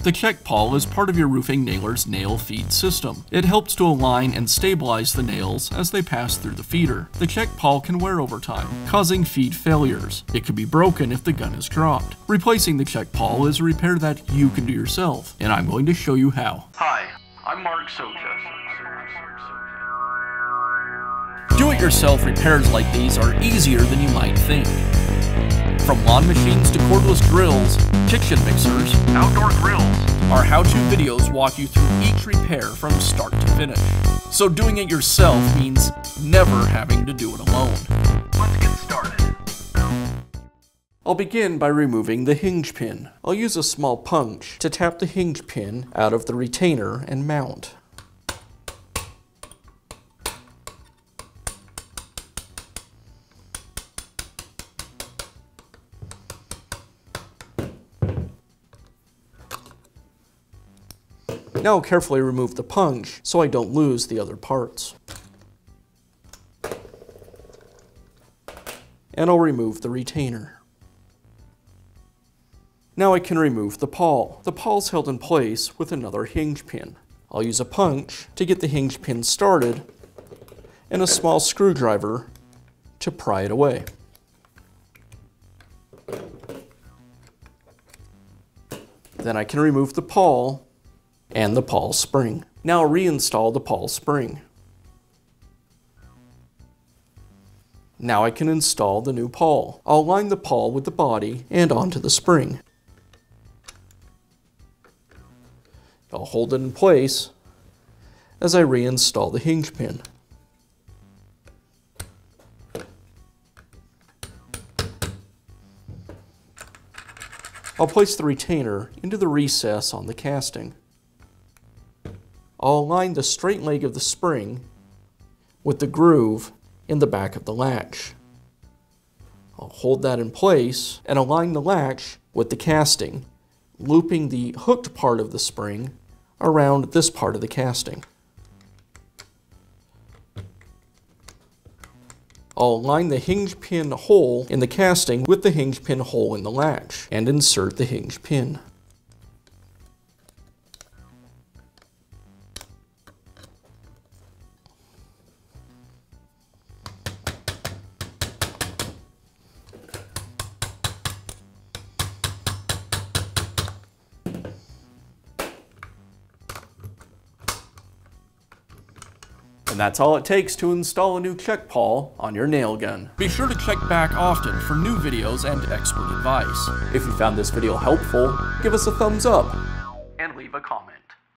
The Check Pawl is part of your roofing nailer's nail feed system. It helps to align and stabilize the nails as they pass through the feeder. The Check Pawl can wear over time, causing feed failures. It could be broken if the gun is dropped. Replacing the Check Pawl is a repair that you can do yourself, and I'm going to show you how. Hi, I'm Mark Socha. Do-it-yourself repairs like these are easier than you might think. From lawn machines to cordless drills, kitchen mixers, Outdoor grills. our how-to videos walk you through each repair from start to finish. So doing it yourself means never having to do it alone. Let's get started. I'll begin by removing the hinge pin. I'll use a small punch to tap the hinge pin out of the retainer and mount. Now I'll carefully remove the punch so I don't lose the other parts. And I'll remove the retainer. Now I can remove the pawl. The pawl's held in place with another hinge pin. I'll use a punch to get the hinge pin started and a small screwdriver to pry it away. Then I can remove the pawl and the pawl spring. Now reinstall the pawl spring. Now I can install the new pawl. I'll align the pawl with the body and onto the spring. I'll hold it in place as I reinstall the hinge pin. I'll place the retainer into the recess on the casting. I'll align the straight leg of the spring with the groove in the back of the latch. I'll hold that in place and align the latch with the casting, looping the hooked part of the spring around this part of the casting. I'll align the hinge pin hole in the casting with the hinge pin hole in the latch and insert the hinge pin. And that's all it takes to install a new Check Pawl on your nail gun. Be sure to check back often for new videos and expert advice. If you found this video helpful, give us a thumbs up And leave a comment.